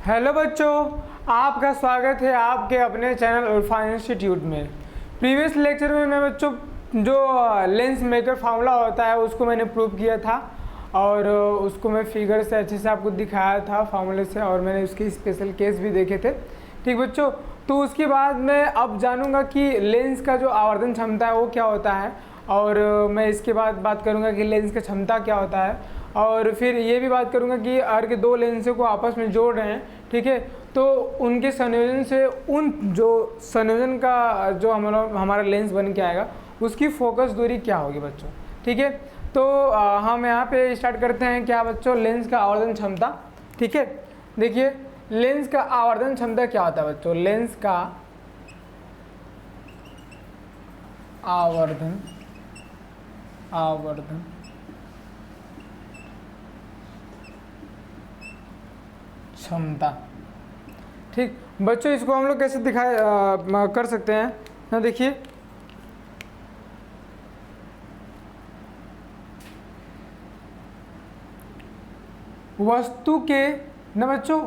Hello बच्चों, आपका स्वागत है आपके अपने चैनल उल्फा इंस्टीट्यूट में। प्रीवियस लेक्चर में मैं बच्चों जो लेंस मेकर फार्मूला होता है उसको मैंने प्रूव किया था और उसको मैं फिगर से अच्छे से आपको दिखाया था फार्मूले से, और मैंने उसके स्पेशल केस भी देखे थे। ठीक बच्चों, तो उसके बाद मैं अब जानूंगा कि लेंस का जो आवर्धन क्षमता है वो क्या होता है, और मैं इसके बाद बात करूंगा कि लेंस का क्षमता क्या होता है, और फिर ये भी बात करूंगा कि अगर के दो लेंसों को आपस में जोड़ रहे हैं, ठीक है, तो उनके संयोजन से उन जो संयोजन का जो हमारा लेंस बन के आएगा उसकी फोकस दूरी क्या होगी बच्चों। ठीक है, तो हम यहाँ पे स्टार्ट करते हैं क्या बच्चों, लेंस का आवर्धन क्षमता। ठीक है, देखिए लेंस का आवर्धन क्षमता क्या होता है बच्चों। लेंस का आवर्धन क्षमता। ठीक बच्चों, इसको हम लोग कैसे कर सकते हैं ना, देखिए वस्तु के ना बच्चों,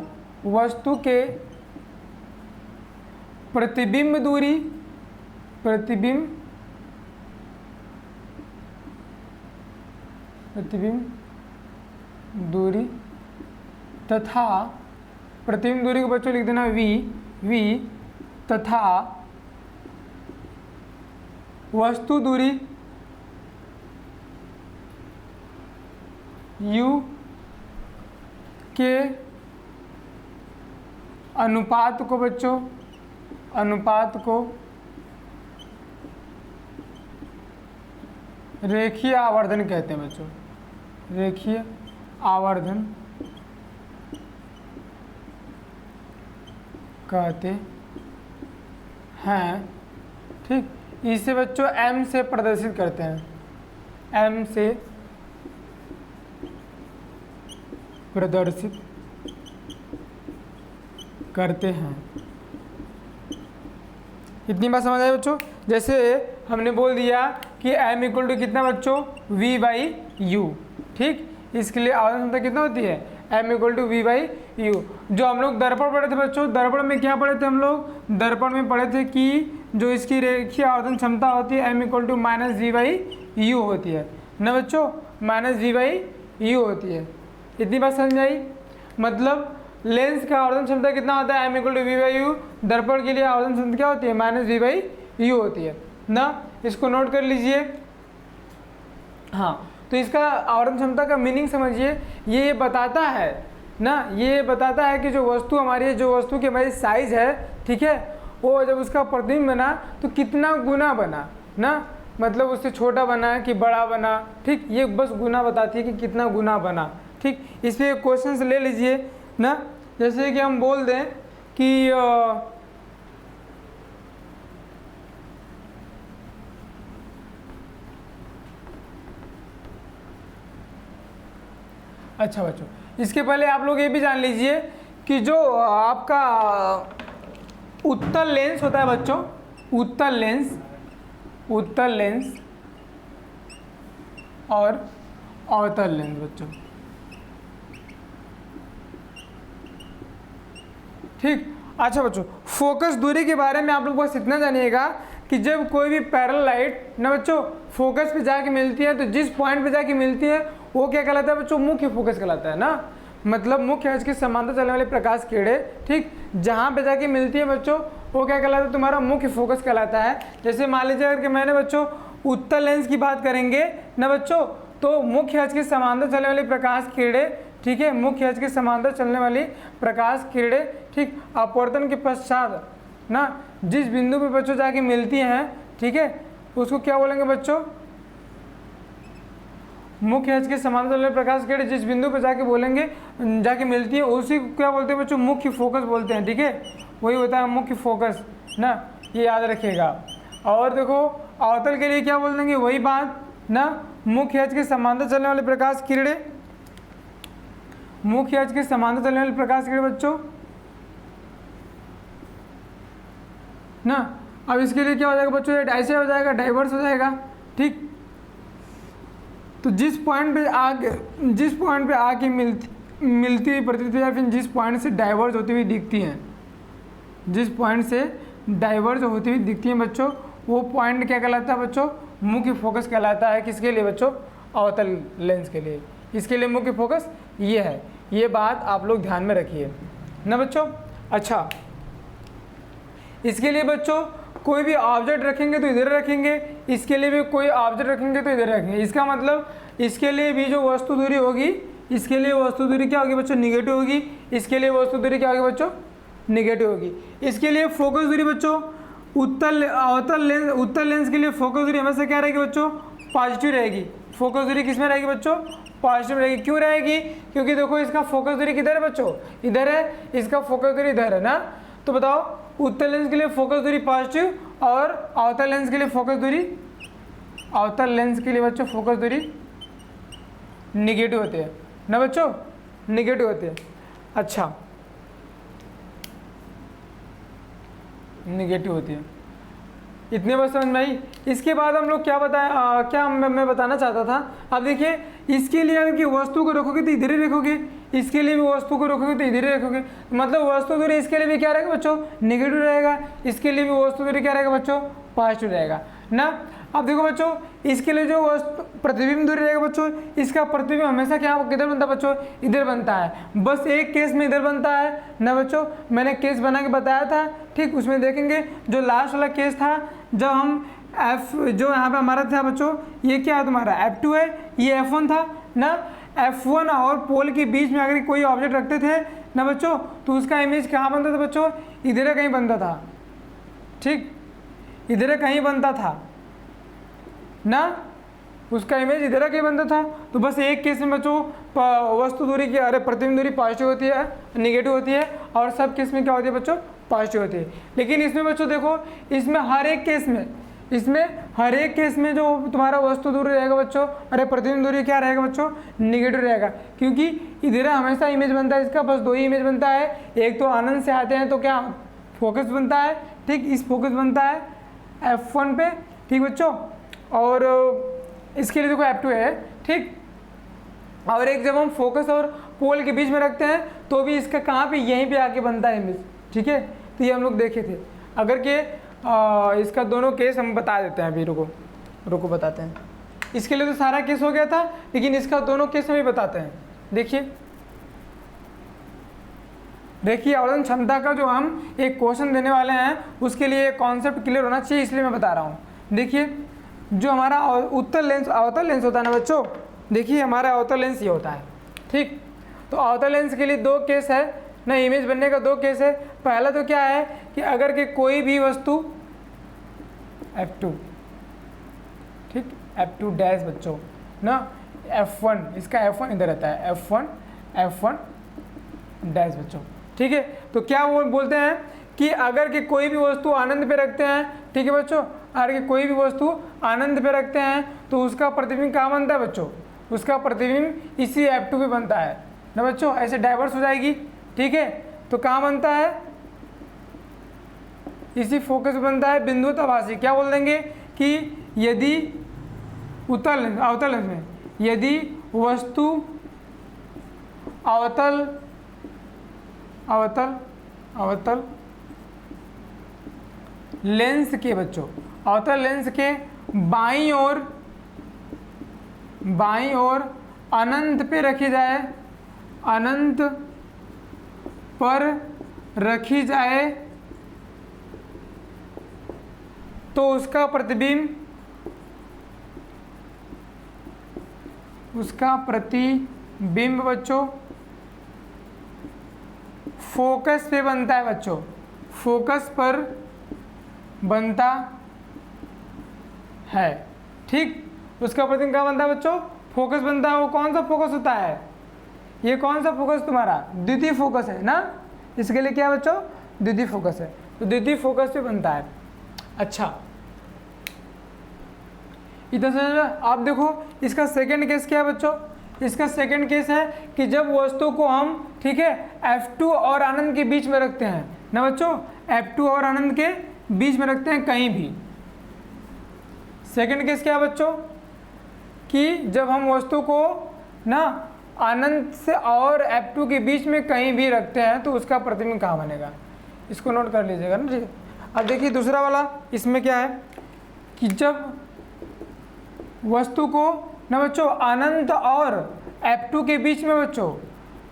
वस्तु के प्रतिबिंब दूरी तथा प्रतिबिंब दूरी को बच्चों लिख देना v तथा वस्तु दूरी u के अनुपात को बच्चों, रेखीय आवर्धन कहते हैं बच्चों। रेखीय आवर्धन कहते हैं। ठीक, इसे बच्चों m से प्रदर्शित करते हैं, m से प्रदर्शित करते हैं। इतनी बात समझ आए बच्चों। जैसे हमने बोल दिया कि m इक्वल टू कितना बच्चों, v बाई यू। ठीक, इसके लिए आवर्धन क्षमता कितना होती है, m equal to v by u. जो हम लोग दर्पण पढ़े थे बच्चों, दर्पण में क्या पढ़े थे हम लोग, दर्पण में पढ़े थे कि जो इसकी रेखीय आवर्धन क्षमता होती है m equal to minus v by u होती है ना बच्चों, माइनस v बाई यू होती है। इतनी बात समझ आई। मतलब लेंस का आवर्धन क्षमता कितना होता है, m equal to v by u. दर्पण के लिए आवर्धन क्षमता क्या होती है, माइनस v बाई यू होती है ना। इसको नोट कर लीजिए। हाँ, तो इसका आवर्धन क्षमता का मीनिंग समझिए। ये बताता है ना, ये बताता है कि जो वस्तु हमारी है, जो वस्तु की हमारी साइज है, ठीक है, वो जब उसका प्रतिबिंब बना तो कितना गुना बना ना, मतलब उससे छोटा बना कि बड़ा बना। ठीक, ये बस गुना बताती है कि कितना गुना बना। ठीक, इस पर क्वेश्चन ले लीजिए ना। जैसे कि हम बोल दें कि अच्छा बच्चों, इसके पहले आप लोग ये भी जान लीजिए कि जो आपका उत्तल लेंस होता है बच्चों, उत्तल लेंस और अवतल लेंस बच्चों। ठीक, अच्छा बच्चों, फोकस दूरी के बारे में आप लोग बस इतना जानिएगा कि जब कोई भी पैरेलल लाइट ना बच्चों फोकस पे जाके मिलती है, तो जिस पॉइंट पे जाके मिलती है वो क्या कहलाता है बच्चों, मुख्य फोकस कहलाता है ना। मतलब मुख्य अक्ष के समांतर चलने वाले प्रकाश किरणें, ठीक, जहाँ पे जाके मिलती है बच्चों वो क्या कहलाता है, तुम्हारा मुख्य फोकस कहलाता है। जैसे मान लीजिए अगर मैंने बच्चों उत्तल लेंस की बात करेंगे ना बच्चों, तो मुख्य अक्ष के समांतर चलने वाली प्रकाश किरणें, ठीक है, मुख्य अक्ष के समांतर चलने वाली प्रकाश किरणें, ठीक, अपवर्तन के पश्चात ना जिस बिंदु पे बच्चों जाके मिलती हैं, ठीक है, उसको क्या बोलेंगे बच्चों, मुख्य अक्ष के समांतर चलने वाली प्रकाश किरणें जिस बिंदु पे जाके मिलती है उसी को क्या बोलते हैं बच्चों, मुख्य फोकस बोलते हैं। ठीक है, वही होता है मुख्य फोकस ना, ये याद रखिएगा। और देखो अवतल के लिए क्या बोल देंगे, वही बात ना, मुख्य अक्ष के समांतर चलने वाले प्रकाश किरणें, मुख्य अक्ष के समांतर चलने वाले प्रकाश किरणें बच्चों ना। अब इसके लिए क्या हो जाएगा बच्चों, ये ऐसे हो जाएगा, डाइवर्स हो जाएगा। तो जिस पॉइंट पे आके मिलती हुई प्रतीत या फिर जिस पॉइंट से डाइवर्ज होती हुई दिखती हैं, जिस पॉइंट से डाइवर्ज होती हुई दिखती हैं बच्चों, वो पॉइंट क्या कहलाता है बच्चों? मुख्य फोकस कहलाता है। किसके लिए बच्चों? अवतल लेंस के लिए। इसके लिए मुख्य फोकस ये है। ये बात आप लोग ध्यान में रखिए ना बच्चों। अच्छा, इसके लिए बच्चों कोई भी ऑब्जेक्ट रखेंगे तो इधर रखेंगे, इसके लिए भी कोई ऑब्जेक्ट रखेंगे तो इधर रखेंगे। इसका मतलब इसके लिए भी जो वस्तु दूरी होगी, इसके लिए वस्तु दूरी क्या होगी बच्चों? निगेटिव होगी। इसके लिए वस्तु दूरी क्या होगी बच्चों? निगेटिव होगी। इसके लिए फोकस दूरी बच्चों, उत्तल लेंस के लिए फोकस दूरी हमेशा क्या रहेगी बच्चों? पॉजिटिव रहेगी। फोकस दूरी किस में रहेगी बच्चों? पॉजिटिव रहेगी। क्यों रहेगी? क्योंकि देखो इसका फोकस दूरी किधर है बच्चों? इधर है। इसका फोकस दूरी इधर है ना। तो बताओ, उत्तल लेंस के लिए फोकस दूरी पॉजिटिव और अवतल लेंस के लिए फोकस दूरी, अवतल लेंस के लिए बच्चों फोकस दूरी निगेटिव होती है ना बच्चों? निगेटिव होती है। अच्छा, निगेटिव होती है। इतने बस समझ में आई। इसके बाद हम लोग क्या बताया, क्या मैं बताना चाहता था, अब देखिए इसके लिए अगर कि वस्तु को रखोगे तो इधर ही रखोगे, इसके लिए भी वस्तु को रखोगे तो इधर ही रखोगे, मतलब वस्तु दूरी इसके लिए भी क्या रहेगा बच्चों? निगेटिव रहेगा। इसके लिए भी वस्तु दूरी क्या रहेगा बच्चों? पॉजिटिव रहेगा ना। अब देखो बच्चों, इसके लिए जो वस्तु प्रतिबिंब दूरी रहेगा बच्चों, इसका प्रतिबिंब हमेशा क्या किधर बनता है बच्चों? इधर बनता है। बस एक केस में इधर बनता है ना बच्चों, मैंने केस बना के बताया था। ठीक, उसमें देखेंगे जो लास्ट वाला केस था, जब हम एफ जो यहाँ पे हमारा था बच्चों, ये क्या है तुम्हारा? F2 है, ये F1 था ना। F1 और पोल के बीच में अगर कोई ऑब्जेक्ट रखते थे ना बच्चों, तो उसका इमेज कहाँ बनता था बच्चों? इधर कहीं बनता था। ठीक, इधर कहीं बनता था ना, उसका इमेज इधर कहीं बनता था। तो बस एक केस में बच्चों वस्तु दूरी की प्रतिबिंब दूरी पॉजिटिव होती है, निगेटिव होती है, और सब केस में क्या होती है बच्चों? पॉजिटिव होती है। लेकिन इसमें बच्चों देखो, इसमें हर एक केस में जो तुम्हारा वस्तु दूरी रहेगा बच्चों, प्रतिबिंब दूरी क्या रहेगा बच्चों? निगेटिव रहेगा। क्योंकि इधर हमेशा इमेज बनता है, इसका बस दो ही इमेज बनता है। एक तो आनंद से आते हैं तो क्या फोकस बनता है, ठीक, इस फोकस बनता है F1 पे, ठीक बच्चों, और इसके लिए देखो F2 है, ठीक। और एक जब हम फोकस और पोल के बीच में रखते हैं तो भी इसका कहाँ पे? यहीं पे आके बनता है इमेज, ठीक है। तो ये हम लोग देखे थे। अगर के इसका दोनों केस हम बता देते हैं, अभी रुको बताते हैं। इसके लिए तो सारा केस हो गया था, लेकिन इसका दोनों केस हम भी बताते हैं। देखिए आवर्धन क्षमता का जो हम एक क्वेश्चन देने वाले हैं, उसके लिए कॉन्सेप्ट क्लियर होना चाहिए, इसलिए मैं बता रहा हूँ। देखिए, जो हमारा अवतल लेंस होता है ना बच्चों, देखिए हमारा अवतल लेंस ये होता है, ठीक। तो अवतल लेंस के लिए दो केस है ना, इमेज बनने का दो केस है। पहला तो क्या है कि अगर के कोई भी वस्तु F2, ठीक, F2 डैश बच्चों ना, F1, इसका F1 इधर रहता है, F1 डैश बच्चों, ठीक है। तो क्या वो बोलते हैं कि अगर के कोई भी वस्तु आनंद पे रखते हैं, ठीक है बच्चों, अगर के कोई भी वस्तु आनंद पे रखते हैं तो उसका प्रतिबिंब कहाँ बनता है बच्चों? उसका प्रतिबिंब इसी F2 पे बनता है ना बच्चों, ऐसे डाइवर्स हो जाएगी, ठीक है। तो कहाँ बनता है? इसी फोकस बनता है, बिंदु तवासी। क्या बोल देंगे कि यदि अवतल लेंस में यदि वस्तु अवतल लेंस के बच्चों, अवतल लेंस के बाईं ओर अनंत पे रखी जाए, अनंत पर रखी जाए, तो उसका प्रतिबिंब बच्चों फोकस पे बनता है बच्चों, फोकस पर बनता है, ठीक। उसका प्रतिबिंब क्या बनता है बच्चों? फोकस बनता है। वो कौन सा फोकस होता है? ये कौन सा फोकस तुम्हारा? द्वितीय फोकस है ना। इसके लिए क्या बच्चों? द्वितीय फोकस है। तो द्वितीय फोकस पे बनता है। अच्छा, इतना समझ। आप देखो इसका सेकंड केस क्या है बच्चों? इसका सेकंड केस है कि जब वस्तु को हम, ठीक है, F2 और आनंद के बीच में रखते हैं ना बच्चों, F2 और आनंद के बीच में रखते हैं कहीं भी। सेकंड केस क्या है बच्चों? कि जब हम वस्तु को ना अनंत से और F2 के बीच में कहीं भी रखते हैं तो उसका प्रतिबिंब कहाँ बनेगा, इसको नोट कर लीजिएगा ना। ठीक है, अब देखिए दूसरा वाला, इसमें क्या है कि जब वस्तु को ना बच्चों अनंत और F2 के बीच में, बच्चों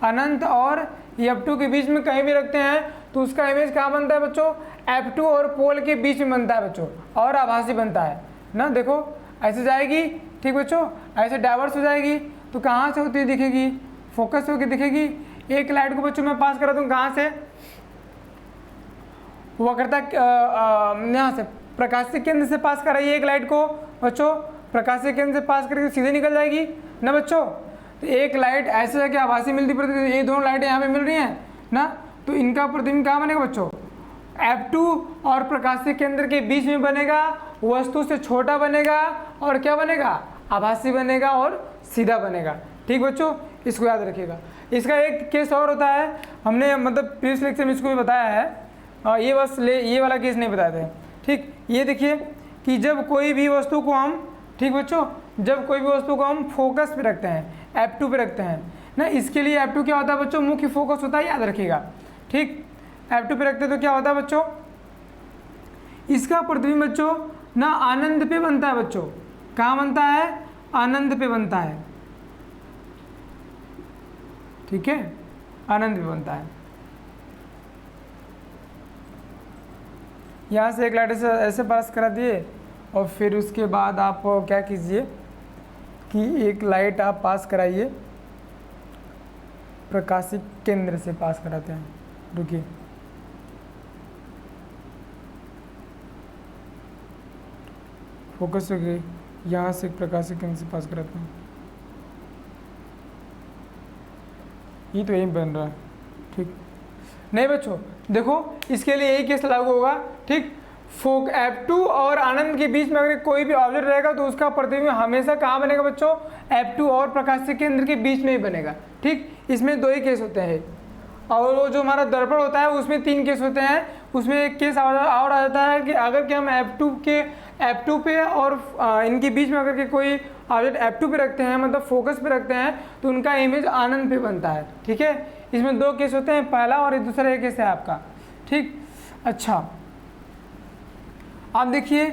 अनंत और F2 के बीच में कहीं भी रखते हैं तो उसका इमेज कहाँ बनता है बच्चों, F2 और पोल के बीच में बनता है बच्चों, और आभासी बनता है ना। देखो ऐसे जाएगी, ठीक बच्चों, ऐसे डाइवर्स हो जाएगी तो कहाँ से होती है दिखेगी, फोकस होकर दिखेगी। एक लाइट को बच्चों मैं पास करा दूँ कहाँ से, वक्रता यहाँ से प्रकाशीय केंद्र से पास कराइए एक लाइट को बच्चों, प्रकाशीय केंद्र से पास करके सीधे निकल जाएगी ना बच्चों। तो एक लाइट ऐसे जाके आभासी मिलती प्रतिबिंब, ये दोनों लाइटें यहाँ पे मिल रही हैं ना, तो इनका प्रतिबिंब कहाँ बनेगा बच्चों, F2 और प्रकाशीय केंद्र के बीच में बनेगा, वस्तु से छोटा बनेगा और क्या बनेगा, आभासी बनेगा और सीधा बनेगा। ठीक बच्चों, इसको याद रखिएगा। इसका एक केस और होता है, हमने मतलब प्रीवियस लेक्चर में इसको भी बताया है, ये बस ये वाला केस नहीं बताए थे। ठीक, ये देखिए कि जब कोई भी वस्तु को हम, ठीक बच्चों, जब कोई भी वस्तु को हम फोकस पे रखते हैं, F2 पे रखते हैं ना, इसके लिए F2 क्या होता है बच्चों, मुख्य फोकस होता है, याद रखिएगा। ठीक, F2 पे रखते हैं तो क्या होता है बच्चों, इसका प्रतिबिंब बच्चों ना आनंद पे बनता है बच्चों, कहाँ बनता है, आनंद पे बनता है। ठीक है, आनंद पे बनता है। यहाँ से एक लाइट से ऐसे पास करा दिए और फिर उसके बाद आप क्या कीजिए कि एक लाइट आप पास कराइए, प्रकाशिक केंद्र से पास कराते हैं। रुकिए, फोकस हो गई, यहाँ से प्रकाशिक केंद्र से पास कराते हैं, ये तो यही बन रहा है। ठीक नहीं बच्चों, देखो इसके लिए यही केस लागू होगा। ठीक, F2 और आनंद के बीच में अगर कोई भी ऑब्जेक्ट रहेगा तो उसका प्रतिबिंब हमेशा कहाँ बनेगा बच्चों, F2 और प्रकाशीय केंद्र के बीच में ही बनेगा। ठीक, इसमें दो ही केस होते हैं, और वो जो हमारा दर्पण होता है उसमें 3 केस होते हैं। उसमें एक केस और आ जाता है कि अगर कि हम F2 पे और इनके बीच में अगर कि कोई ऑब्जेक्ट F2 पे रखते हैं, मतलब फोकस पे रखते हैं, तो उनका इमेज आनंद पे बनता है। ठीक है, इसमें 2 केस होते हैं, पहला और दूसरा एक केस है आपका। ठीक, अच्छा आप देखिए,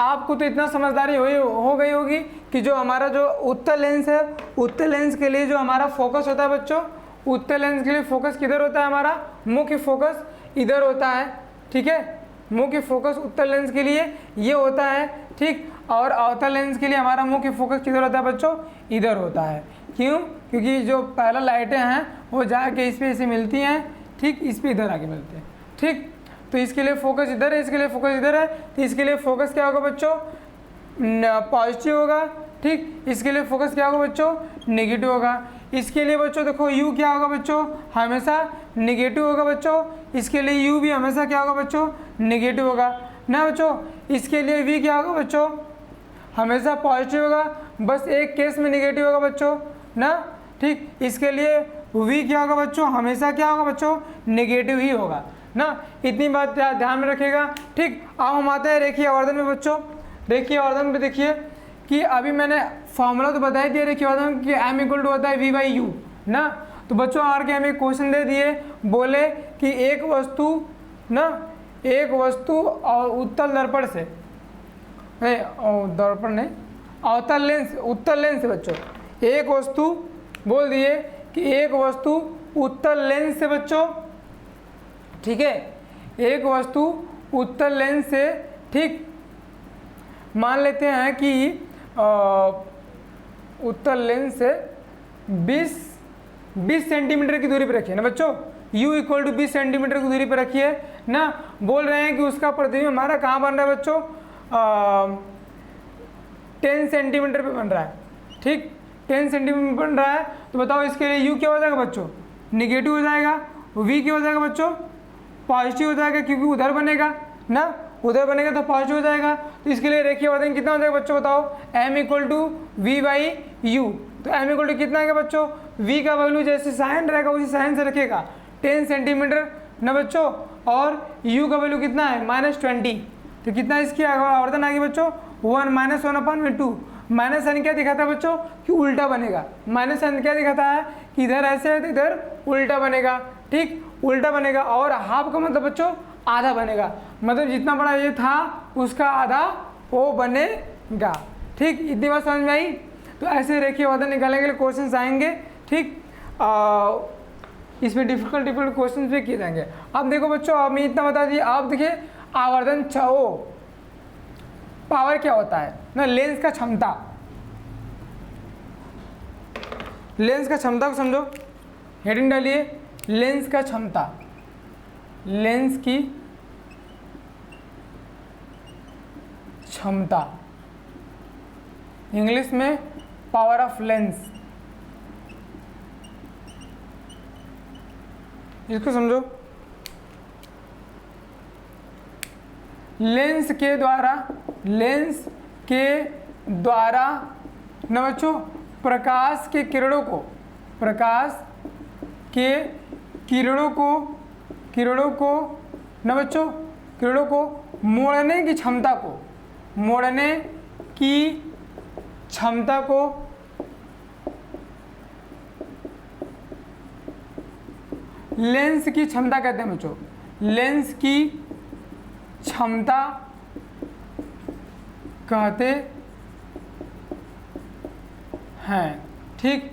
आपको तो इतना समझदारी हो गई होगी कि जो हमारा जो उत्तल लेंस है, उत्तल लेंस के लिए जो हमारा फोकस होता है बच्चों, उत्तल लेंस के लिए फोकस किधर होता है, हमारा मुख्य फोकस इधर होता है। ठीक है, मुख्य फोकस उत्तल लेंस के लिए ये होता है। ठीक, और अवतल लेंस के लिए हमारा मुख्य फोकस किधर होता है बच्चों, इधर होता है। क्यों, क्योंकि जो पहला लाइटें हैं वो जाके इस पे ऐसे मिलती हैं। ठीक, इस पे इधर आके मिलते हैं। ठीक, तो इसके लिए फोकस इधर है, इसके लिए फोकस इधर है, तो इसके लिए फोकस क्या होगा बच्चों, पॉजिटिव होगा। ठीक, इसके लिए फोकस क्या होगा बच्चों, नेगेटिव होगा। इसके लिए बच्चों देखो U क्या होगा बच्चों, हमेशा नेगेटिव होगा बच्चों। इसके लिए U भी हमेशा क्या होगा बच्चों, नेगेटिव होगा ना बच्चों। इसके लिए V क्या होगा बच्चों, हमेशा पॉजिटिव होगा, बस एक केस में नेगेटिव होगा बच्चों ना। ठीक, इसके लिए V क्या होगा बच्चों, हमेशा क्या होगा बच्चों, नेगेटिव ही होगा ना। इतनी बात ध्यान में रखिएगा। ठीक, अब हम आते हैं रेखीय आवर्धन में बच्चों। रेखीय आवर्धन में देखिए कि अभी मैंने फॉर्मूला तो बता ही दिया रेखीय आवर्धन कि M इक्वल टू होता है V/U ना। तो बच्चों आर के हमें क्वेश्चन दे दिए, बोले कि एक वस्तु ना, एक वस्तु और उत्तल दर्पण से, दर्पण नहीं, अवतल लेंस, उत्तल लेंस से बच्चों, एक वस्तु बोल दिए कि एक वस्तु उत्तल लेंस से बच्चों, ठीक है, एक वस्तु उत्तल लेंस से, ठीक, मान लेते हैं कि उत्तल लेंस से 20 सेंटीमीटर की दूरी पर रखिए ना बच्चों, U इक्वल टू 20 सेंटीमीटर की दूरी पर रखिए ना। बोल रहे हैं कि उसका प्रतिबिंब हमारा कहाँ बन रहा है बच्चों, 10 सेंटीमीटर पे बन रहा है। ठीक, 10 सेंटीमीटर बन रहा है, तो बताओ इसके लिए U क्या हो जाएगा बच्चों, निगेटिव हो जाएगा। V क्या हो जाएगा बच्चों, पॉजिटिव हो जाएगा, क्योंकि उधर बनेगा ना, उधर बनेगा तो पॉजिटिव हो जाएगा। तो इसके लिए रेखीय आवर्धन कितना हो जाएगा बच्चों, बताओ, M इक्वल टू V/U। तो M इक्वल टू कितना है बच्चों, V का वैल्यू जैसे साइन रहेगा उसी साइन से रखेगा, 10 सेंटीमीटर ना बच्चों, और U का वैल्यू कितना है, -20। तो कितना इसकी आवर्धन आ गई बच्चों, 1 - 1/2। माइनस साइन क्या दिखाता है बच्चों कि उल्टा बनेगा। माइनस साइन क्या दिखाता है कि इधर ऐसे है तो इधर उल्टा बनेगा, ठीक, उल्टा बनेगा। और हाफ का मतलब बच्चों आधा बनेगा, मतलब जितना बड़ा ये था उसका आधा वो बनेगा, ठीक। इतनी बात समझ में आई। तो ऐसे रेखीय वादन निकालने के लिए क्वेश्चन आएंगे, ठीक। इसमें डिफिकल्ट क्वेश्चन भी किए जाएंगे। अब देखो बच्चों, अब मैं इतना बता दिए। अब देखिए आवर्धन पावर क्या होता है ना, लेंस का क्षमता। लेंस का क्षमता को समझो, हेडिंग डालिए लेंस का क्षमता। लेंस की क्षमता, इंग्लिश में पावर ऑफ लेंस, इसको समझो। लेंस के द्वारा ना बच्चों प्रकाश के किरणों ना बच्चों किरणों को मोड़ने की क्षमता को लेंस की क्षमता कहते हैं बच्चों। लेंस की क्षमता कहते हैं, ठीक।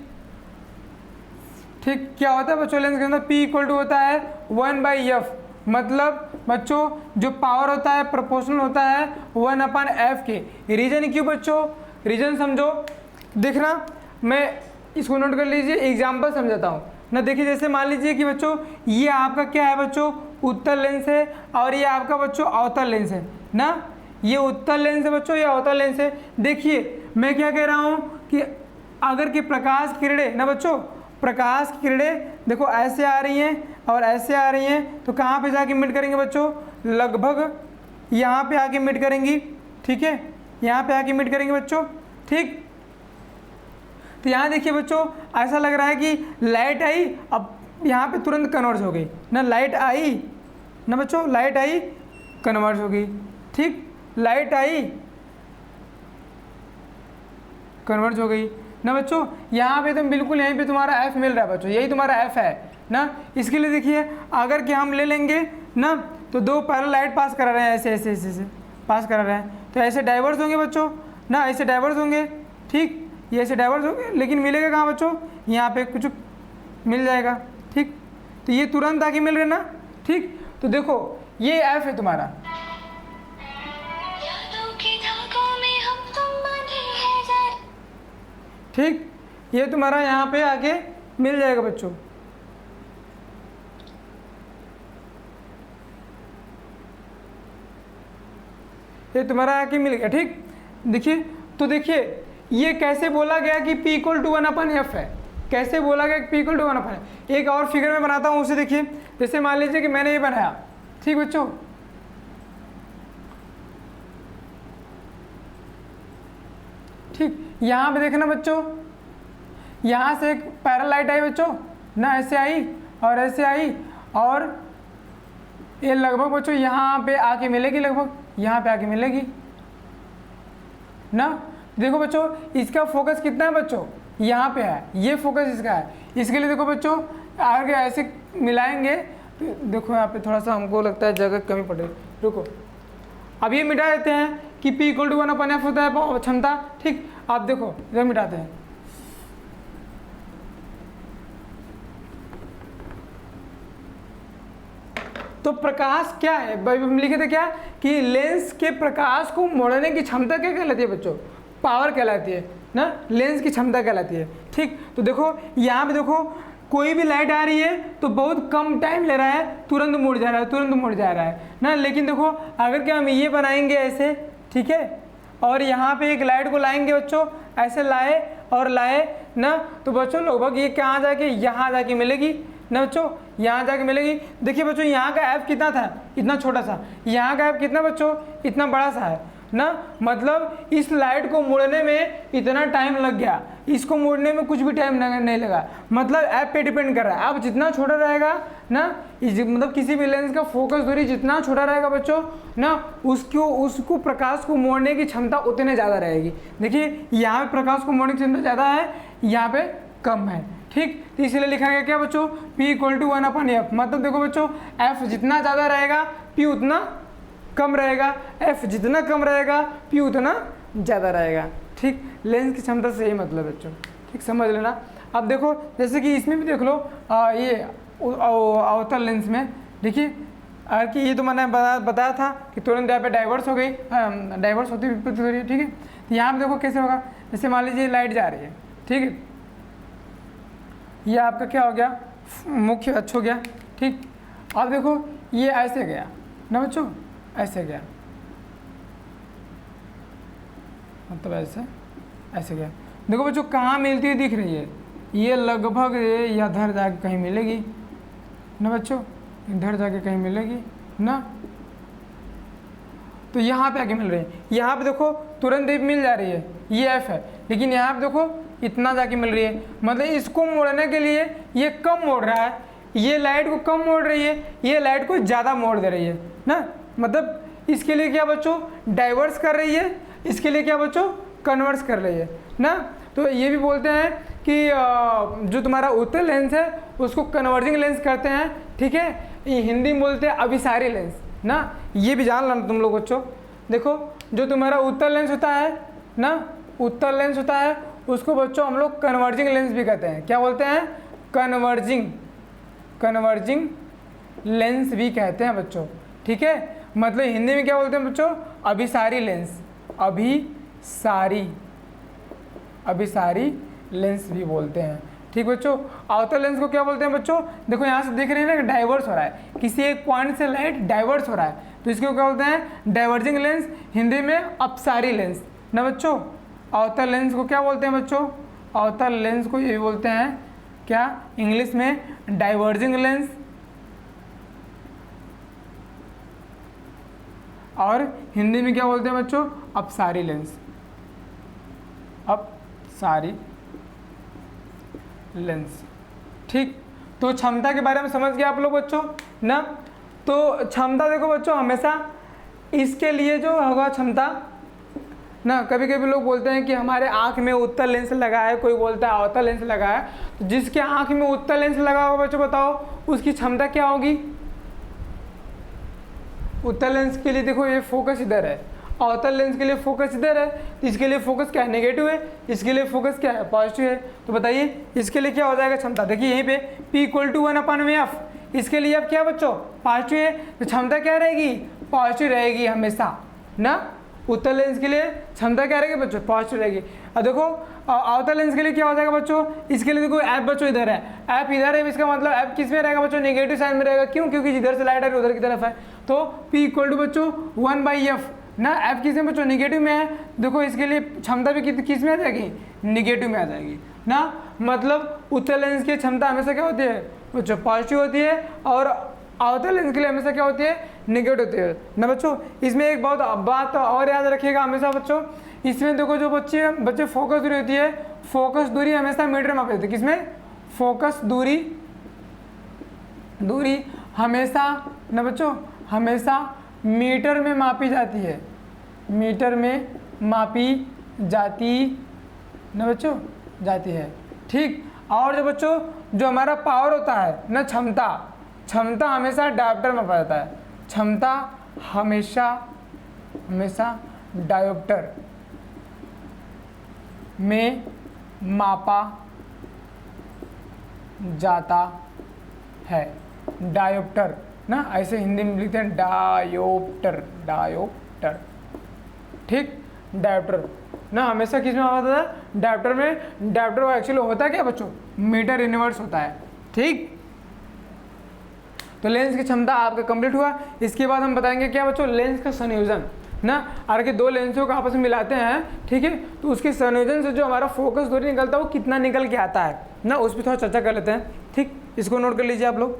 क्या होता है बच्चों लेंस के अंदर, P इक्वल टू होता है 1/f, मतलब बच्चों जो पावर होता है प्रोपोर्शनल होता है 1/f के। रीजन क्यों बच्चों, रीजन समझो, देखना, मैं इसको नोट कर लीजिए, एग्जाम्पल समझाता हूँ ना। देखिए जैसे मान लीजिए कि बच्चों ये आपका क्या है बच्चों, उत्तल लेंस है, और ये आपका बच्चों अवतल लेंस है ना। ये उत्तल लेंस है बच्चों, ये अवतल लेंस है। देखिए मैं क्या कह रहा हूँ कि अगर कि प्रकाश किरणें ना बच्चों, प्रकाश की किरणें देखो ऐसे आ रही हैं और ऐसे आ रही हैं, तो कहाँ पे जाके मिट करेंगे बच्चों, लगभग यहाँ पे आके मिट करेंगी, ठीक है, यहाँ पे आके मिट करेंगे बच्चों, ठीक। तो यहाँ देखिए बच्चों ऐसा लग रहा है कि लाइट आई, अब यहाँ पे तुरंत कन्वर्ज हो गई ना, लाइट आई ना बच्चों, लाइट आई कन्वर्ज हो गई, ठीक, लाइट आई कन्वर्ज हो गई ना बच्चों। यहाँ पे तो बिल्कुल यहीं पे तुम्हारा एफ मिल रहा है बच्चों, यही तुम्हारा एफ है ना। इसके लिए देखिए अगर कि हम ले लेंगे ना, तो दो पैरेलल लाइट पास करा रहे हैं, ऐसे ऐसे ऐसे ऐसे पास करा रहे हैं, तो ऐसे डाइवर्स होंगे बच्चों ना, ऐसे डाइवर्स होंगे, ठीक, ये ऐसे डाइवर्स होंगे, लेकिन मिलेगा कहाँ बच्चों, यहाँ पे कुछ मिल जाएगा, ठीक। तो ये तुरंत आके मिल रहे ना, ठीक। तो देखो ये एफ है तुम्हारा, ठीक, ये तुम्हारा यहाँ पे आके मिल जाएगा बच्चों। ये तुम्हारा आके मिल गया, ठीक। देखिए तो देखिए ये कैसे बोला गया कि P इक्वल टू 1/f है, कैसे बोला गया कि P इक्वल टू 1/f। एक और फिगर में बनाता हूँ उसे, देखिए जैसे मान लीजिए कि मैंने ये बनाया, ठीक बच्चों, ठीक। यहाँ पे देखना बच्चों, यहाँ से एक पैरेलल लाइट आई बच्चों ना, ऐसे आई और ऐसे आई, और ये लगभग बच्चों यहाँ पे आके मिलेगी, लगभग यहाँ पे आके मिलेगी ना। देखो बच्चों इसका फोकस कितना है बच्चों, यहाँ पे है, ये फोकस इसका है। इसके लिए देखो बच्चों आगे ऐसे मिलाएंगे, तो देखो यहाँ पे थोड़ा सा हमको लगता है जगह कमी पड़ रही, रुको, अब ये मिटा देते हैं कि P इक्वल टू 1/f होता है क्षमता, ठीक। आप देखो इधर मिटाते हैं, तो प्रकाश क्या है, हम लिखे थे क्या कि लेंस के प्रकाश को मोड़ने की क्षमता क्या कहलाती है बच्चों, पावर कहलाती है ना, लेंस की क्षमता कहलाती है, ठीक। तो देखो यहाँ पे देखो कोई भी लाइट आ रही है तो बहुत कम टाइम ले रहा है, तुरंत मुड़ जा रहा है, तुरंत मुड़ जा रहा है ना। लेकिन देखो अगर क्या हम ये बनाएंगे ऐसे, ठीक है, और यहाँ पे एक लाइट को लाएंगे बच्चों, ऐसे लाए और लाए ना, तो बच्चों लगभग ये कहाँ जाके, यहाँ जाके मिलेगी ना बच्चों, यहाँ जाके मिलेगी। देखिए बच्चों यहाँ का एफ कितना था, इतना छोटा सा, यहाँ का एफ कितना बच्चों, इतना बड़ा सा है ना, मतलब इस लाइट को मोड़ने में इतना टाइम लग गया, इसको मोड़ने में कुछ भी टाइम नहीं लगा, मतलब ऐप पे डिपेंड कर रहा है। अब जितना छोटा रहेगा ना, मतलब किसी भी लेंस का फोकस दूरी जितना छोटा रहेगा बच्चों ना, उसको प्रकाश को मोड़ने की क्षमता उतने ज़्यादा रहेगी। देखिए यहाँ पे प्रकाश को मोड़ने की क्षमता ज़्यादा है, यहाँ पे कम है। ठीक, तो इसलिए लिखा गया क्या बच्चों, P = 1/f। मतलब देखो बच्चों F जितना ज़्यादा रहेगा P उतना कम रहेगा, F जितना कम रहेगा P उतना ज़्यादा रहेगा। ठीक, लेंस की क्षमता से यही मतलब बच्चों, ठीक समझ लेना। अब देखो जैसे कि इसमें भी देख लो, ये अवतल लेंस में देखिए कि ये तो मैंने बताया था कि तुरंत यहाँ पे डाइवर्स हो गई, डाइवर्स होती हुई, ठीक है। तो यहाँ पे देखो कैसे होगा, जैसे मान लीजिए लाइट जा रही है, ठीक है, ये आपका क्या हो गया, मुख्य अक्ष हो गया। ठीक, अब देखो ये ऐसे गया ना बच्चों, ऐसे गया, मतलब ऐसे गया। देखो बच्चों कहाँ मिलती हुई दिख रही है, ये लगभग इधर जाके कहीं मिलेगी ना बच्चों, इधर जाके कहीं मिलेगी ना, तो यहाँ पे आके मिल रही है। यहाँ पे देखो तुरंत मिल जा रही है, ये F है, लेकिन यहाँ पे देखो इतना जाके मिल रही है। मतलब इसको मोड़ने के लिए ये कम मोड़ रहा है, ये लाइट को कम मोड़ रही है, ये लाइट को ज़्यादा मोड़ दे रही है ना। मतलब इसके लिए क्या बच्चों, डाइवर्स कर रही है, इसके लिए क्या बच्चों, कन्वर्स कर रही है ना। तो ये भी बोलते हैं कि जो तुम्हारा उत्तल लेंस है उसको कन्वर्जिंग लेंस कहते हैं। ठीक है, ये हिंदी में बोलते हैं अभिसारी लेंस ना, ये भी जान लेना तुम लोग बच्चों। देखो जो तुम्हारा उत्तल लेंस होता है ना, उत्तल लेंस होता है उसको बच्चों हम लोग कन्वर्जिंग लेंस भी कहते हैं। क्या बोलते हैं, कन्वर्जिंग लेंस भी कहते हैं बच्चों। ठीक है, मतलब हिंदी में क्या बोलते हैं बच्चों, अभिसारी लेंस, अभिसारी लेंस भी बोलते हैं। ठीक बच्चों, अवतल लेंस को क्या बोलते हैं बच्चों, देखो यहाँ से देख रहे हैं ना, डाइवर्स हो रहा है, किसी एक पॉइंट से लाइट डाइवर्स हो रहा है, तो इसको क्या बोलते हैं, डाइवर्जिंग लेंस, हिंदी में अपसारी लेंस ना बच्चों। अवतल लेंस को क्या बोलते हैं बच्चों, अवतल लेंस को ये बोलते हैं क्या, इंग्लिश में डाइवर्जिंग लेंस, और हिंदी में क्या बोलते हैं बच्चों, अपसारी लेंस, अपसारी लेंस। ठीक, तो क्षमता के बारे में समझ गए आप लोग बच्चों ना। तो क्षमता देखो बच्चों हमेशा इसके लिए जो होगा क्षमता ना, कभी कभी लोग बोलते हैं कि हमारे आँख में उत्तल लेंस लगा है, कोई बोलता है अवतल लेंस लगा है, तो जिसके आँख में उत्तल लेंस लगा होगा बच्चों बताओ उसकी क्षमता क्या होगी। उत्तल लेंस के लिए देखो ये फोकस इधर है, अवतल लेंस के लिए फोकस इधर है, तो इसके लिए फोकस क्या है, नेगेटिव है, इसके लिए फोकस क्या है, पॉजिटिव है। तो बताइए इसके लिए क्या हो जाएगा क्षमता, देखिए यहीं पे P = 1/f, इसके लिए अब क्या बच्चों, पॉजिटिव है, तो क्षमता क्या रहेगी, पॉजिटिव रहेगी हमेशा ना। उत्तल लेंस के लिए क्षमता क्या रहेगी बच्चों, पॉजिटिव रहेगी। अब देखो अवतल लेंस के लिए क्या हो जाएगा बच्चों, इसके लिए देखो F बच्चों इधर है, F इधर है, इसका मतलब F किस में रहेगा बच्चों, नेगेटिव साइन में रहेगा। क्यों, क्योंकि जिधर से लाइट आ रही है उधर की तरफ है। तो P = बच्चों 1/f ना, F किस में बच्चों, नेगेटिव में है। देखो इसके लिए क्षमता भी किस में आ जाएगी, नेगेटिव में आ जाएगी ना। मतलब उत्तल लेंस की क्षमता हमेशा क्या होती है बच्चों, पॉजिटिव होती है, और अवतल लेंस के लिए हमेशा क्या होती है, नेगेटिव होती है ना बच्चों। इसमें एक बात और याद रखिएगा हमेशा बच्चों, इसमें देखो जो बच्चे फोकस दूरी होती है, फोकस दूरी हमेशा मीटर में मापी जाती है। किसमें, फोकस दूरी हमेशा ना बच्चों, हमेशा मीटर में मापी जाती है, मीटर में मापी जाती ना बच्चों, जाती है। ठीक, और जो बच्चों जो हमारा पावर होता है ना, क्षमता हमेशा डायोप्टर में मापा जाता है, क्षमता हमेशा डायोप्टर में मापा जाता है, डायोप्टर ना, ऐसे हिंदी में लिखते हैं डायोप्टर। ठीक, डायोप्टर ना हमेशा किस में मापा जाता है, डायोप्टर में। डायोप्टर एक्चुअली होता है क्या बच्चों, मीटर यूनिवर्स होता है। ठीक, तो लेंस की क्षमता आपका कंप्लीट हुआ। इसके बाद हम बताएंगे क्या बच्चों, लेंस का संयोजन ना, अगर के दो लेंसों को आपस में मिलाते हैं, ठीक है, तो उसके संयोजन से जो हमारा फोकस दूरी निकलता है वो कितना निकल के आता है ना, उस पर थोड़ा चर्चा कर लेते हैं। ठीक, इसको नोट कर लीजिए आप लोग।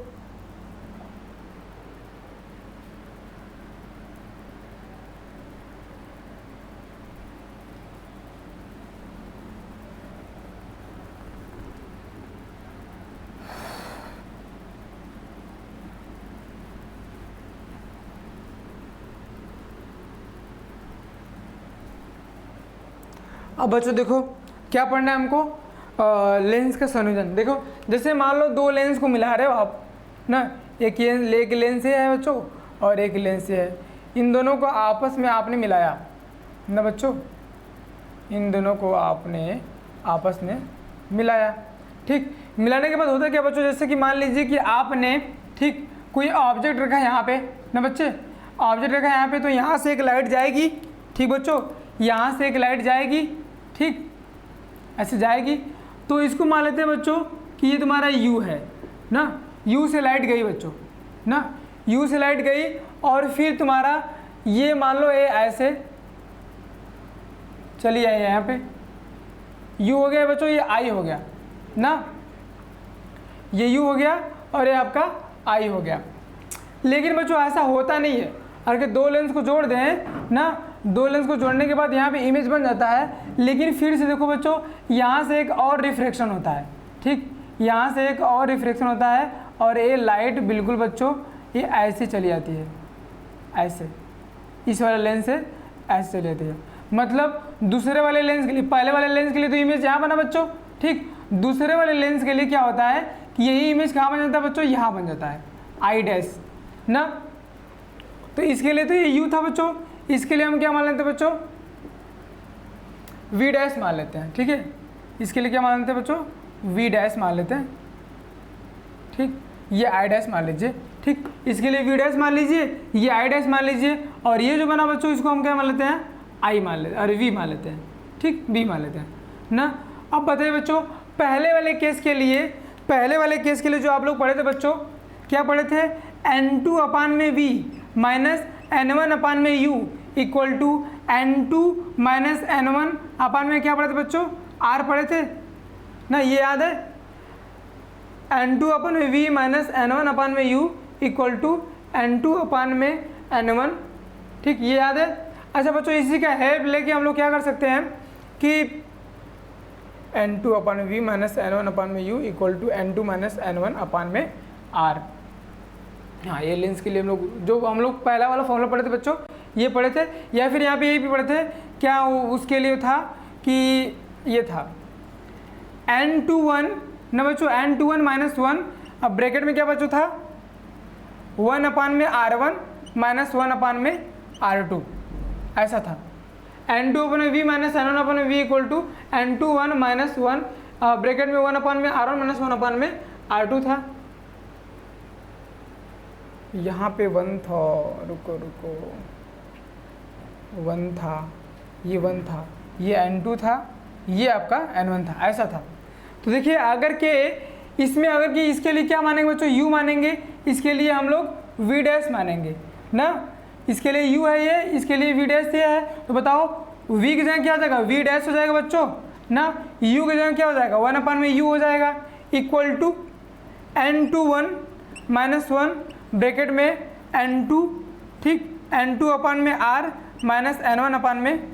अब बच्चों देखो क्या पढ़ना है हमको, लेंस का संयोजन। देखो जैसे मान लो दो लेंस को मिला रहे हो आप ना, एक लेंस ये है बच्चों और एक लेंस ये है, इन दोनों को आपस में आपने मिलाया ना बच्चों, इन दोनों को आपने आपस में मिलाया। ठीक, मिलाने के बाद होता है क्या बच्चों, जैसे कि मान लीजिए कि आपने ठीक कोई ऑब्जेक्ट रखा है यहाँ पे ना बच्चे, ऑब्जेक्ट रखा है यहाँ पे, तो यहाँ से एक लाइट जाएगी। ठीक बच्चों, यहाँ से एक लाइट जाएगी, ठीक ऐसे जाएगी। तो इसको मान लेते हैं बच्चों कि ये तुम्हारा U है ना, U से लाइट गई बच्चों ना, U से लाइट गई और फिर तुम्हारा ये मान लो ये ऐसे चली आई यहाँ पे, U हो गया बच्चों, ये I हो गया ना, ये U हो गया और ये आपका I हो गया। लेकिन बच्चों ऐसा होता नहीं है, अगर दो लेंस को जोड़ दें ना, दो लेंस को जोड़ने के बाद यहाँ पे इमेज बन जाता है, लेकिन फिर से देखो बच्चों यहाँ से एक और रिफ्रैक्शन होता है। ठीक, यहाँ से एक और रिफ्रैक्शन होता है और ये लाइट बिल्कुल बच्चों ये ऐसे चली जाती है, ऐसे इस वाले लेंस से ऐसे चली जाती है। मतलब दूसरे वाले लेंस के लिए, पहले वाले लेंस के लिए तो इमेज यहाँ बना बच्चों, ठीक, दूसरे वाले लेंस के लिए क्या होता है कि यही इमेज कहाँ बन जाता है बच्चों, यहाँ बन जाता है आई डैश ना। तो इसके लिए तो ये U था बच्चों, इसके लिए हम क्या मान लेते हैं बच्चों, V डैश मान लेते हैं। ठीक है, इसके लिए क्या मान लेते हैं बच्चों, V डैश मान लेते हैं। ठीक, ये I डैश मान लीजिए। ठीक, इसके लिए V डैश मान लीजिए, ये I डैश मान लीजिए, और ये जो बना बच्चों इसको हम क्या मान लेते हैं, I मान लेते हैं, और V मान लेते हैं। ठीक, V मान लेते हैं ना। अब बताइए बच्चों पहले वाले केस के लिए, पहले वाले केस के लिए जो आप लोग पढ़े थे बच्चों, क्या पढ़े थे, N2 अपान में V माइनस N1 अपान में U equal to N2 minus N1 upon में क्या पढ़े थे बच्चों, R पढ़े थे ना, ये याद है, N2 अपान में V माइनस N1 अपान में U इक्वल टू N2 अपान में N1। ठीक, ये याद है। अच्छा बच्चों इसी का हेल्प लेके हम लोग क्या कर सकते हैं कि N2 अपान में V माइनस N1 अपान में U equal to N2 minus N1 upon में R। हाँ, ये लेंस के लिए हम लोग जो हम लोग पहला वाला फॉर्मूला पढ़े थे बच्चों, ये पढ़े थे, या फिर यहाँ पे ये भी पढ़े थे क्या, उसके लिए था कि ये था N21 ना बच्चों, N21 माइनस 1, अब ब्रैकेट में क्या बच्चों था 1 अपान में R1 माइनस 1 अपान में R2, ऐसा था। N2 अपान में V माइनस N1 अपान में V equal to N21 minus 1 bracket में 1 अपान में R1 माइनस 1 अपान में R2 था। यहाँ पे 1 था, रुको 1 था, ये 1 था, ये N2 था, ये आपका N1 था, ऐसा था। तो देखिए अगर के इसमें अगर कि इसके लिए क्या मानेंगे बच्चों, U मानेंगे, इसके लिए हम लोग V डैश मानेंगे ना, इसके लिए U है ये, इसके लिए V डैश ये है। तो बताओ V की जगह क्या हो जाएगा, V डैश हो जाएगा बच्चों ना, U की जगह क्या हो जाएगा 1 अपान में U हो जाएगा equal to N21 minus 1 bracket में N2, ठीक, N2 अपान में R माइनस N1 अपान में,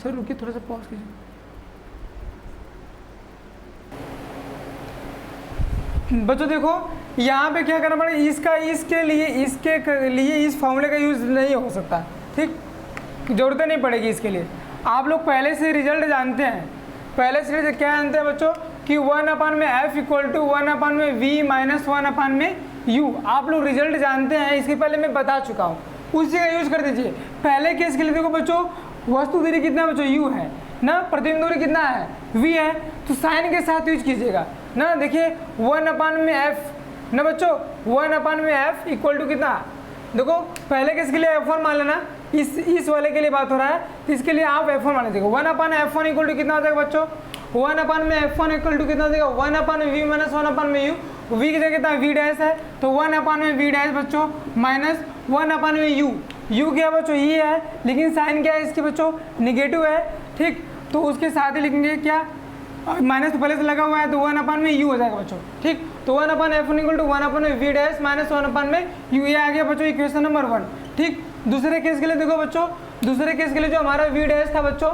सर रुकिए थोड़ा सा पॉज कीजिए। बच्चों देखो यहाँ पे क्या करना पड़ेगा, इसका इसके लिए इस फॉर्मूले का यूज़ नहीं हो सकता। ठीक, ज़रूरत नहीं पड़ेगी इसके लिए, आप लोग पहले से रिजल्ट जानते हैं, पहले से क्या जानते हैं बच्चों कि 1 अपान में F इक्वल टू 1 अपान में V माइनस 1 अपान में U, आप लोग रिजल्ट जानते हैं, इसके पहले मैं बता चुका हूँ, उसी का यूज़ कर दीजिए। पहले केस के लिए देखो बच्चों वस्तु दूरी कितना बच्चों U है ना, प्रतिबिंब दूरी कितना है V है, तो साइन के साथ यूज कीजिएगा ना। देखिए 1 अपान में F ना बच्चों, 1 अपान में F इक्वल टू कितना, देखो पहले केस के लिए F1 मान लेना, इस वाले के लिए बात हो रहा है, तो इसके लिए आप F1 मान लीजिएगा। 1 अपान F1 इक्वल टू कितना हो जाएगा बच्चों, 1 अपान में F1 इक्वल टू कितना हो जाएगा 1 अपान में V माइनस 1 अपान में U, V की जगह कितना V डैश है, तो 1 अपान में V डैश बच्चों माइनस 1 अपान में U क्या बच्चों ये है, लेकिन साइन क्या है इसके बच्चों निगेटिव है। ठीक, तो उसके साथ ही लिखेंगे क्या, माइनस तो पहले से लगा हुआ है, तो 1 अपान में U हो जाएगा बच्चों। ठीक, तो 1 अपान F1 इक्वल टू 1 अपान में V डैश माइनस 1 अपान में U, ये आ गया बच्चों इक्वेशन नंबर 1। ठीक, दूसरे केस के लिए देखो बच्चों, दूसरे केस के लिए जो हमारा V डैश था बच्चों,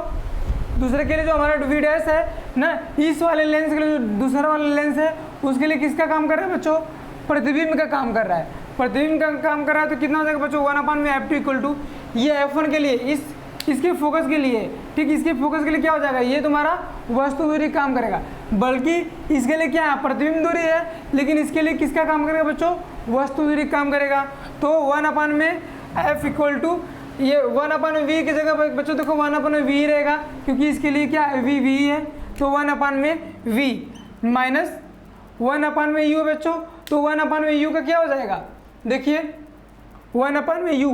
दूसरे के लिए जो हमारा V डैश है ना, इस वाले लेंस के लिए जो दूसरा वाला लेंस है उसके लिए किसका काम कर रहा है बच्चों, प्रतिबिंब का काम कर रहा है प्रतिबिंब का काम कर रहा है तो कितना हो जाएगा बच्चों 1 में F2 इक्वल टू, ये F1 के लिए इसके फोकस के लिए, ठीक, इसके फोकस के लिए क्या हो जाएगा, ये तुम्हारा वस्तु दूरी काम करेगा, बल्कि इसके लिए क्या है प्रतिबिंब दूरी है, लेकिन इसके लिए किसका काम करेगा बच्चों, वस्तु दूरी काम करेगा। तो 1 में F इक्वल टू, ये 1 V की जगह बच्चों देखो 1 V रहेगा, क्योंकि इसके लिए क्या है V है, तो 1 में V माइनस 1 में U बच्चों, तो 1 में U का क्या हो जाएगा, देखिए 1 में U,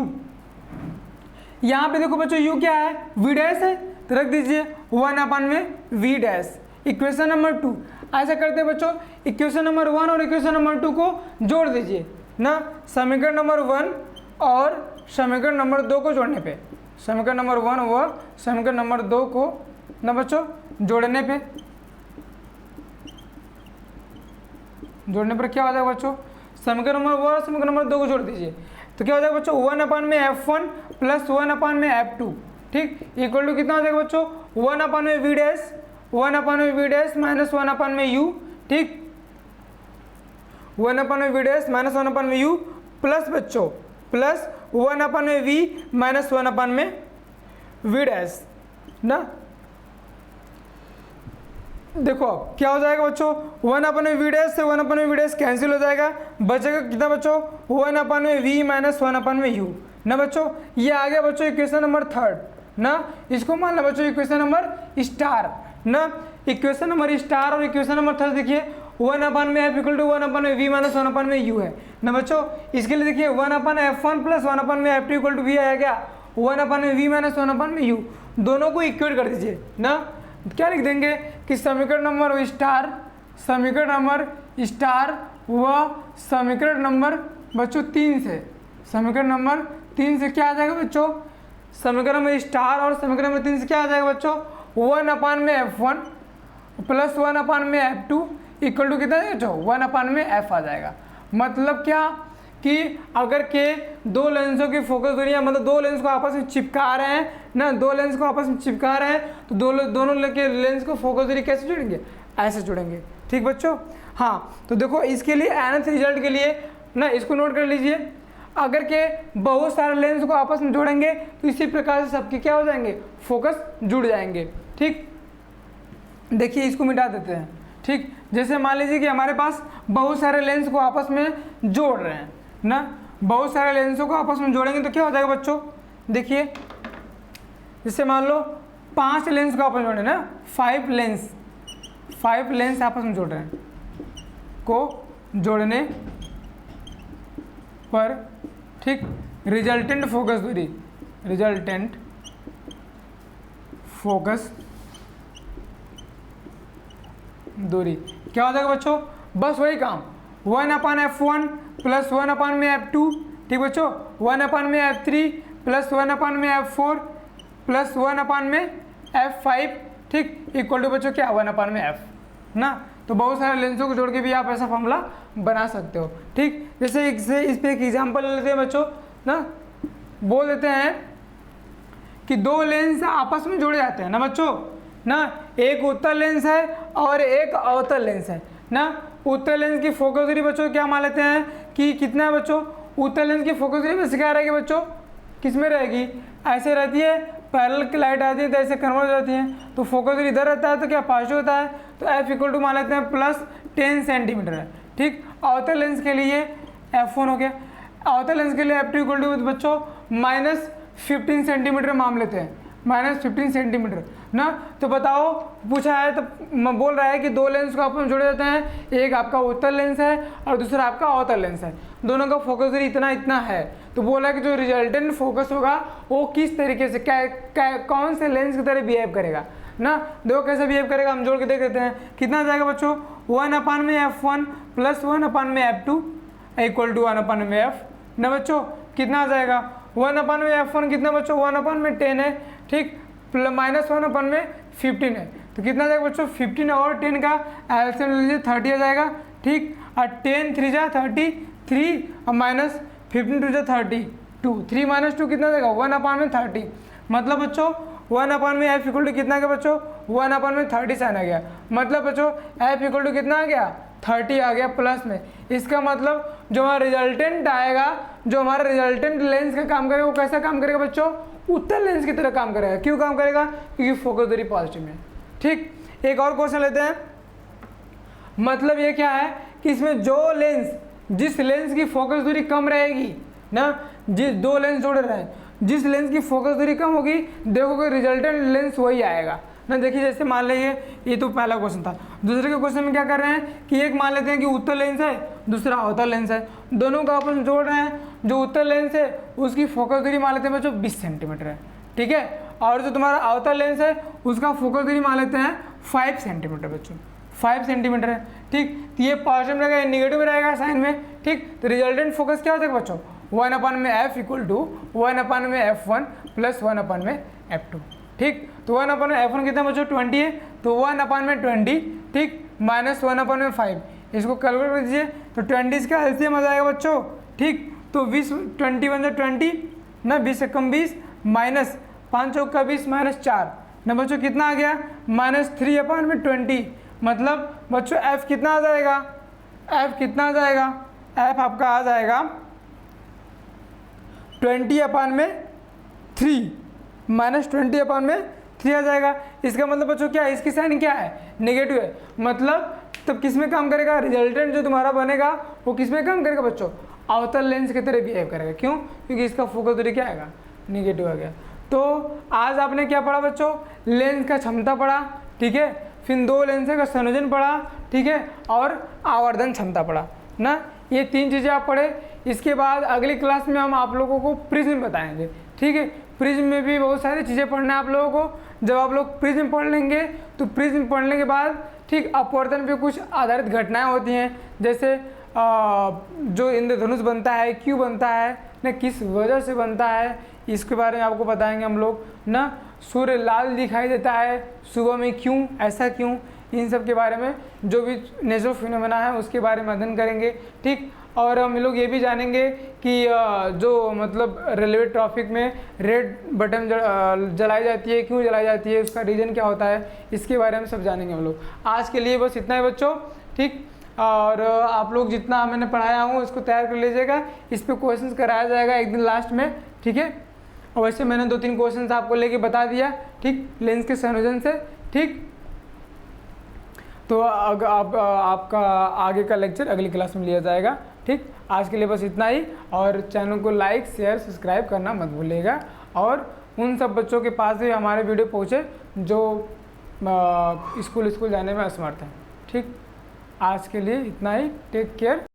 यहाँ पे देखो बच्चों U क्या है, V डैश है, तो रख दीजिए 1 में V डैश। इक्वेशन नंबर 2 ऐसा करते हैं बच्चों, इक्वेशन नंबर 1 और इक्वेशन नंबर 2 को जोड़ दीजिए ना, समीकरण नंबर 1 और समीकरण नंबर 2 को जोड़ने पे, समीकरण नंबर 1 व समीकरण नंबर 2 को ना बच्चों जोड़ने पर क्या हो जाएगा बच्चों, समीकरण नंबर 1 और समीकरण नंबर 2 को जोड़ दीजिए, तो क्या हो जाएगा बच्चों 1 में F1 प्लस 1 में F2, ठीक, इक्वल टू कितना हो जाएगा बच्चों 1 में V डैश, 1 में V डैश माइनस 1 में U, ठीक, 1 में V डैश माइनस 1 में U प्लस बच्चों प्लस 1 में V माइनस 1 में V डैश ना। देखो क्या हो जाएगा बच्चों 1 में V डैश से 1 में V डैश कैंसिल हो जाएगा, बचेगा कितना बच्चों 1 में V माइनस 1 में U ना बच्चों। ये आ गया बच्चों इक्वेशन नंबर 3 ना, इसको मान लो बच्चों इक्वेशन नंबर स्टार ना, इक्वेशन नंबर स्टार और इक्वेशन नंबर 3 देखिए 1 में F इक्वल टू 1 में V माइनस 1 में U है ना बच्चों। इसके लिए देखिए 1 F1 प्लस 1 में F2 इक्वल टू V आया क्या 1 में V माइनस 1 में U, दोनों को इक्वेट कर दीजिए ना, क्या लिख देंगे कि समीकरण नंबर स्टार व समीकरण नंबर बच्चों 3 से, समीकरण नंबर 3 से क्या आ जाएगा बच्चों, समीकरण में स्टार और समीकरण में 3 से क्या आ जाएगा बच्चों 1 में F1 प्लस 1 में F2 इक्वल टू कितना है बच्चों 1 में F आ जाएगा। मतलब क्या कि अगर के दो लेंसों की फोकस दूरियां, मतलब दो लेंस को आपस में चिपका रहे हैं ना, दो लेंस को आपस में चिपका रहे हैं तो दोनों के लेंस को फोकस दूरी कैसे जुड़ेंगे, ऐसे जुड़ेंगे, ठीक बच्चों। हाँ तो देखो इसके लिए nth रिजल्ट के लिए ना, इसको नोट कर लीजिए, अगर के बहुत सारे लेंस को आपस में जोड़ेंगे तो इसी प्रकार से सबके क्या हो जाएंगे, फोकस जुड़ जाएंगे, ठीक। देखिए इसको मिटा देते हैं, ठीक, जैसे मान लीजिए कि हमारे पास बहुत सारे लेंस को आपस में जोड़ रहे हैं ना, बहुत सारे लेंसों को आपस में जोड़ेंगे तो क्या हो जाएगा बच्चों, देखिए जैसे मान लो 5 लेंस को आपस में जोड़े ना, 5 लेंस आपस में जोड़ रहे हैं, को जोड़ने पर, ठीक, रिजल्टेंट फोकस दूरी क्या हो जाएगा बच्चों, बस वही काम 1 F1 प्लस 1 में F2, ठीक बच्चों, 1 में F3 प्लस 1 में F4 प्लस 1 में F5, ठीक, इक्वल टू बच्चों क्या 1 में F ना। तो बहुत सारे लेंसों को जोड़ के भी आप ऐसा फॉर्मूला बना सकते हो, ठीक। जैसे इस पे एक एग्जांपल ले लेते हैं बच्चों ना, बोल देते हैं कि दो लेंस आपस में जुड़े जाते हैं ना बच्चों ना, एक उत्तल लेंस है और एक अवतल लेंस है ना। उत्तल लेंस की फोकस दूरी बच्चों क्या मान लेते हैं कि कितना है बच्चों, उत्तल लेंस की फोकस दूरी में क्या रहेगी बच्चों, किस में रहेगी, ऐसे रहती है, पैरेलल की लाइट आती है तो ऐसे कन्वर्ट हो जाती है, तो फोकस दूरी इधर रहता है तो क्या पॉजिटिव होता है, तो F इक्वल टू मान लेते हैं प्लस 10 सेंटीमीटर है, ठीक। अवतल लेंस के लिए F1 हो गया, अवतल लेंस के लिए F2 इक्वल टू बच्चों माइनस 15 सेंटीमीटर मान लेते हैं, माइनस 15 सेंटीमीटर ना। तो बताओ पूछा है तो बोल रहा है कि दो लेंस को आपस में जोड़े जाते हैं, एक आपका उत्तल लेंस है और दूसरा आपका अवतल लेंस है, दोनों का फोकस दूरी इतना है, तो बोला कि जो रिजल्टेंट फोकस होगा वो किस तरीके से कौन से लेंस की तरह बिहेव करेगा ना। देखो कैसे बिहेव करेगा, हम जोड़ के देख देते हैं, कितना जाएगा बच्चों 1 में F1 प्लस 1 में F2 इक्वल टू 1 में F ना बच्चों, कितना आ जाएगा 1 में F1 कितना बच्चों 1 में 10 है, ठीक, माइनस 1 में 15 है, तो कितना जाएगा बच्चों 15 और 10 का एलसीएम ले लीजिए 30 आ जाएगा, ठीक, और 10 3 जा 33 और माइनस 15 2 जा 32, 3 माइनस 2 कितना जाएगा 1 में 30, मतलब बच्चों 1 में F इक्वल टू कितना आ गया बच्चों 1 में 30 साइन आ गया, मतलब बच्चों F इक्वल टू कितना आ गया 30 आ गया प्लस में। इसका मतलब जो हमारा रिजल्टेंट आएगा, जो हमारा रिजल्टेंट लेंस का काम करेगा वो कैसा काम करेगा बच्चों, उत्तल लेंस की तरह काम करेगा। क्यों काम करेगा, क्योंकि फोकस दूरी पॉजिटिव में। ठीक, एक और क्वेश्चन लेते हैं। मतलब ये क्या है कि इसमें जो लेंस, जिस लेंस की फोकस दूरी कम रहेगी ना, जिस दो लेंस जोड़े रहे, जिस लेंस की फोकस दूरी कम होगी देखोगे रिजल्टेंट लेंस वही आएगा ना। देखिए जैसे मान लीजिए ये तो पहला क्वेश्चन था। दूसरे के क्वेश्चन में क्या कर रहे हैं कि एक मान लेते हैं कि उत्तल लेंस है, दूसरा अवतल लेंस है, दोनों का आपस में जोड़ रहे हैं। जो उत्तल लेंस है उसकी फोकस दूरी मान लेते हैं बच्चों 20 सेंटीमीटर है, ठीक है। और जो तुम्हारा अवतल लेंस है उसका फोकस दूरी मान लेते हैं 5 सेंटीमीटर बच्चों, 5 सेंटीमीटर है। ठीक, तो ये पॉजिटिव में रहेगा, नेगेटिव में रहेगा साइन में। ठीक, तो रिजल्टेंट फोकस क्या हो जाएगा बच्चों, 1/f equal to 1/f1 plus 1/f2। ठीक, तो 1/f1 कितना बच्चों 20 है, तो 1/20, ठीक, माइनस 1/5। इसको कैलकुलेट कर दीजिए तो 20 का एलसीएम आ जाएगा बच्चों। ठीक, तो 20 20 बन जाए 20 ना, 20 से कम 20 माइनस 5 चौक का 20 माइनस 4 ना बच्चों कितना आ गया -3/20। मतलब बच्चों f कितना आ जाएगा, f कितना आ जाएगा, f आपका आ जाएगा 20/3 माइनस 20/3 आ जाएगा। इसका मतलब बच्चों क्या है, इसकी साइन क्या है, नेगेटिव है। मतलब तब किस में काम करेगा, रिजल्टेंट जो तुम्हारा बनेगा वो किस में काम करेगा बच्चों, अवतल लेंस की तरह बिहेव करेगा। क्यों, क्योंकि इसका फोकस दूरी क्या आएगा, नेगेटिव आ गया। तो आज आपने क्या पढ़ा बच्चों, लेंस का क्षमता पढ़ा, ठीक है, फिर दो लेंस का संयोजन पढ़ा, ठीक है, और आवर्धन क्षमता पढ़ा ना। ये 3 चीज़ें आप पढ़े। इसके बाद अगली क्लास में हम आप लोगों को प्रिज्म बताएंगे, ठीक है। प्रिज्म में भी बहुत सारी चीज़ें पढ़ना है आप लोगों को। जब आप लोग प्रिज्म पढ़ लेंगे तो प्रिज्म पढ़ने के बाद ठीक अपवर्तन पे कुछ आधारित घटनाएं होती हैं, जैसे जो इंद्रधनुष बनता है, क्यों बनता है ना, किस वजह से बनता है, इसके बारे में आपको बताएंगे हम लोग ना। सूर्य लाल दिखाई देता है सुबह में, क्यों, ऐसा क्यों, इन सब के बारे में जो भी नेचुरल फिनोमेना है उसके बारे में अध्ययन करेंगे। ठीक, और हम लोग ये भी जानेंगे कि जो मतलब रेलवे ट्रैफिक में रेड बटन जलाई जाती है, क्यों जलाई जाती है, उसका रीज़न क्या होता है, इसके बारे में सब जानेंगे हम लोग। आज के लिए बस इतना ही बच्चों। ठीक, और आप लोग जितना मैंने पढ़ाया हूँ इसको तैयार कर लीजिएगा। इस पर क्वेश्चंस कराया जाएगा एक दिन लास्ट में, ठीक है। और वैसे मैंने 2-3 क्वेश्चंस आपको लेके बता दिया, ठीक, लेंस के संयोजन से। ठीक, तो आपका आगे का लेक्चर अगली क्लास में लिया जाएगा। ठीक, आज के लिए बस इतना ही। और चैनल को लाइक शेयर सब्सक्राइब करना मत भूलिएगा, और उन सब बच्चों के पास भी हमारे वीडियो पहुँचे जो स्कूल जाने में असमर्थ हैं। ठीक, आज के लिए इतना ही। Take care.